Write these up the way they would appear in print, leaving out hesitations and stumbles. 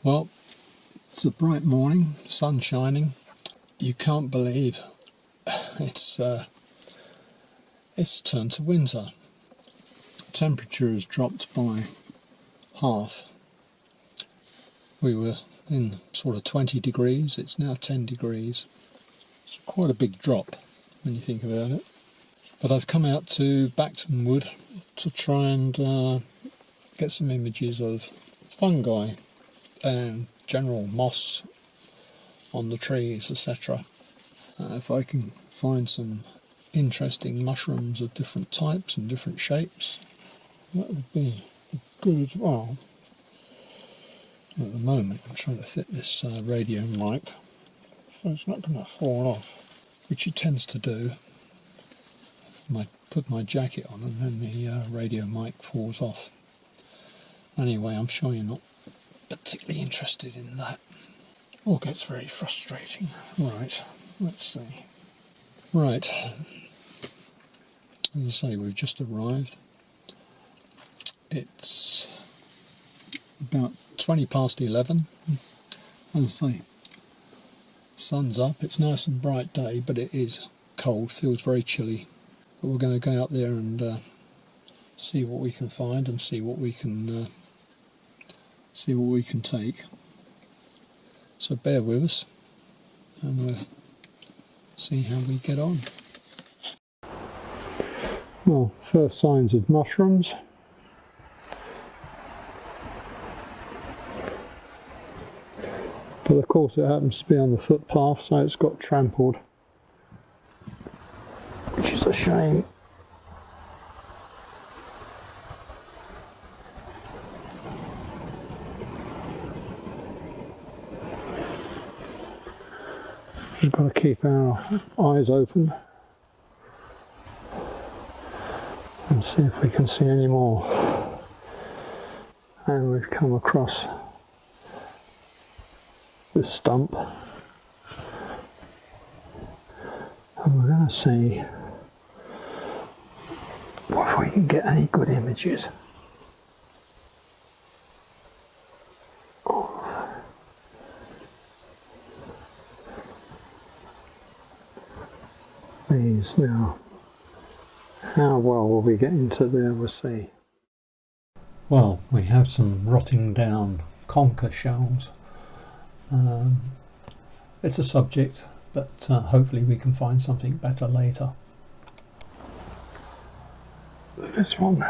Well, it's a bright morning, sun shining. You can't believe it's turned to winter. Temperature has dropped by half. We were in sort of 20 degrees, it's now 10 degrees. It's quite a big drop when you think about it. But I've come out to Bacton Wood to try and get some images of fungi and general moss on the trees, etc. If I can find some interesting mushrooms of different types and different shapes, that would be good as well. At the moment I'm trying to fit this radio mic so it's not going to fall off, which it tends to do. I put my jacket on and then the radio mic falls off. Anyway, I'm sure you're not particularly interested in that. All gets very frustrating. Right, let's see. Right, as I say, we've just arrived. It's about 20 past 11. As I say, sun's up, it's nice and bright day, but it is cold, feels very chilly. But we're going to go out there and see what we can find and see what we can take. So bear with us and we'll see how we get on. Well, first signs of mushrooms. But of course it happens to be on the footpath, so it's got trampled, which is a shame. We've got to keep our eyes open and see if we can see any more. And we've come across this stump, and we're going to see if we can get any good images. These now. How well will we get into there, we'll see. Well, we have some rotting down conker shells. It's a subject, but hopefully we can find something better later. This one.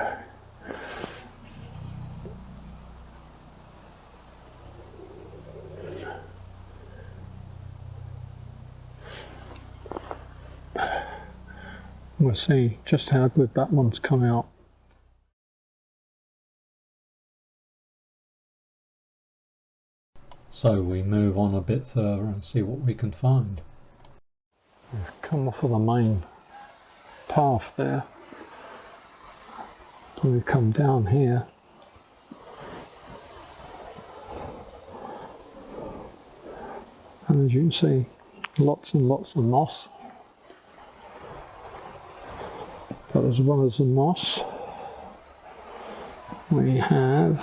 We'll see just how good that one's come out. So we move on a bit further and see what we can find. We've come off of the main path there. So we've come down here. And as you can see, lots and lots of moss. But as well as the moss, we have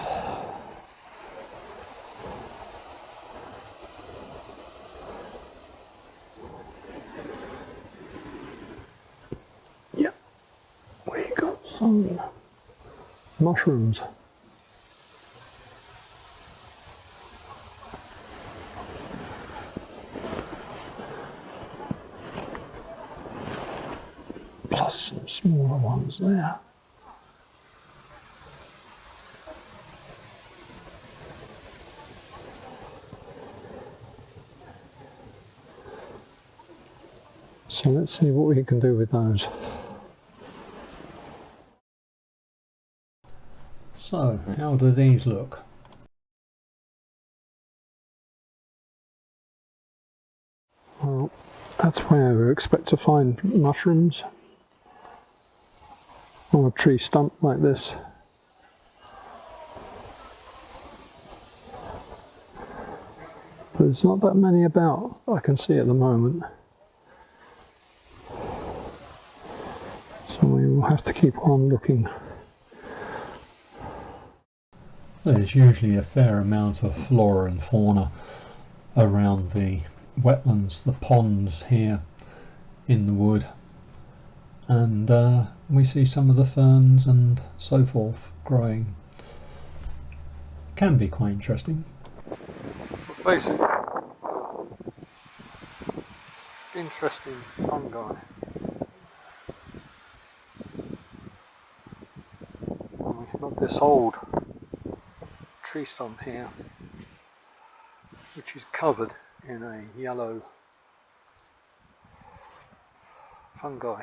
some mushrooms. Plus some smaller ones there. So let's see what we can do with those. So, how do these look? Well, that's where we expect to find mushrooms on a tree stump like this. But there's not that many about I can see at the moment. So we will have to keep on looking. There's usually a fair amount of flora and fauna around the wetlands, the ponds here in the wood, and we see some of the ferns and so forth growing. Can be quite interesting. Basically, interesting fungi. We've got this old tree stump here which is covered in a yellow fungi.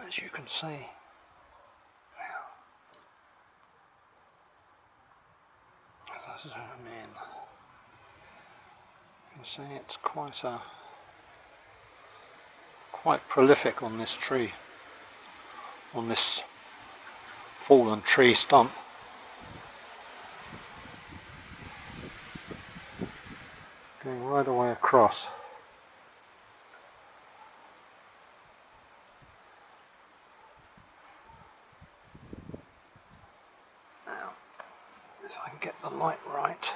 As you can see, as I zoom in, you can see it's quite prolific on this tree, on this fallen tree stump. Going right away across. Now, if I can get the light right.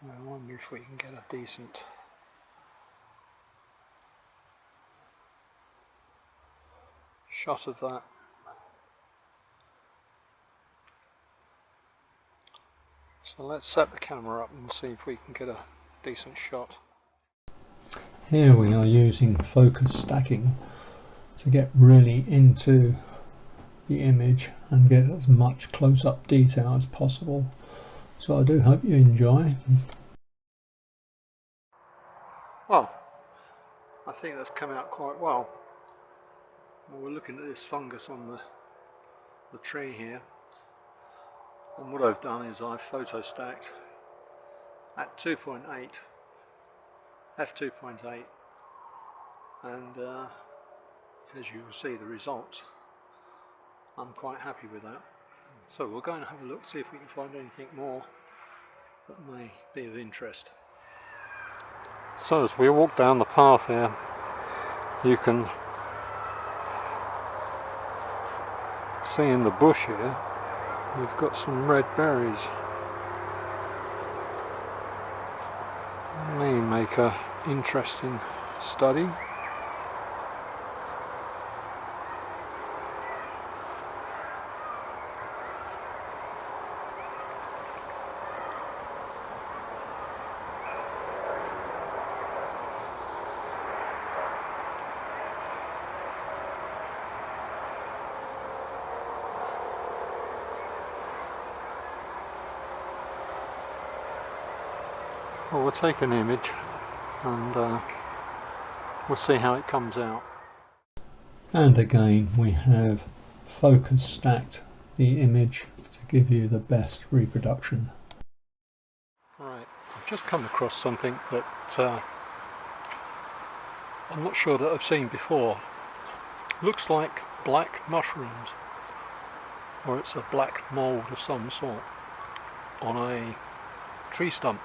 I wonder if we can get a decent shot of that. So let's set the camera up and see if we can get a decent shot. Here we are using focus stacking to get really into the image and get as much close-up detail as possible. So I do hope you enjoy. Well, I think that's come out quite well. We're looking at this fungus on the tree here, and what I've done is I've photo stacked at 2.8 f2.8, and as you will see the results, I'm quite happy with that. So we'll go and have a look, see if we can find anything more that may be of interest. So as we walk down the path here, you can see in the bush here we've got some red berries. May make a interesting study. Well, we'll take an image and we'll see how it comes out. And again we have focus stacked the image to give you the best reproduction. Right, I've just come across something that I'm not sure that I've seen before. Looks like black mushrooms, or it's a black mould of some sort on a tree stump.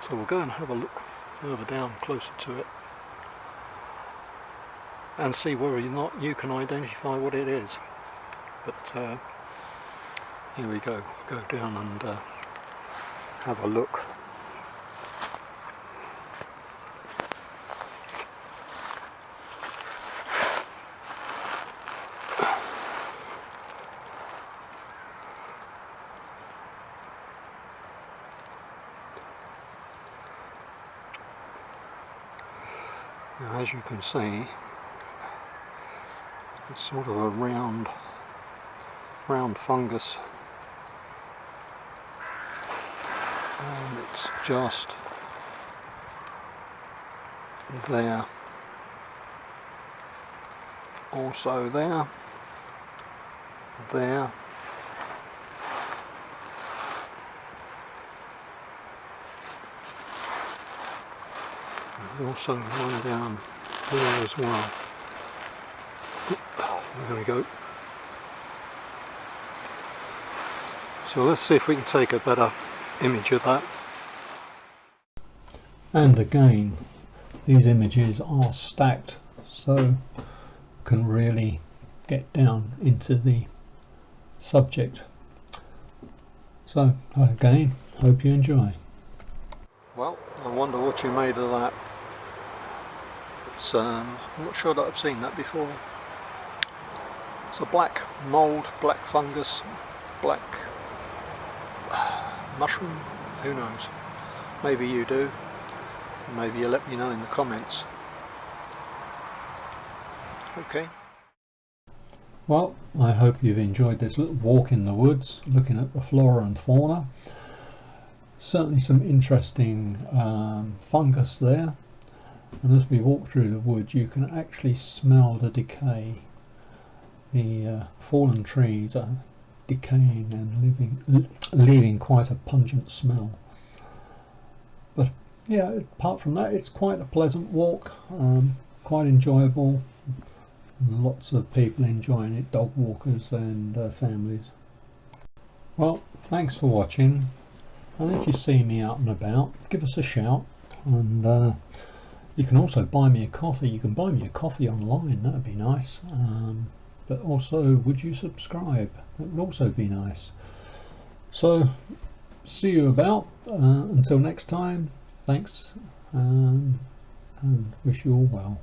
So we'll go and have a look further down, closer to it, and see whether or not you can identify what it is. But here we go. Go down and have a look. Now, as you can see, it's sort of a round fungus, and it's just there, also there, there, there's also one down there as well. There we go. So let's see if we can take a better image of that. And again, these images are stacked, so can really get down into the subject. So again, hope you enjoy. Well, I wonder what you made of that. It's, I'm not sure that I've seen that before. It's a black mould, black fungus, black mushroom, who knows. Maybe you do, maybe you let me know in the comments. Okay. Well, I hope you've enjoyed this little walk in the woods, looking at the flora and fauna. Certainly some interesting fungus there, and as we walk through the woods you can actually smell the decay. The fallen trees are decaying and leaving quite a pungent smell. But yeah, apart from that, it's quite a pleasant walk, quite enjoyable. Lots of people enjoying it, dog walkers and families. Well, thanks for watching, and if you see me out and about, give us a shout, and you can also buy me a coffee. You can buy me a coffee online, that would be nice. But also, would you subscribe? That would also be nice. So, see you about. Until next time, thanks, and wish you all well.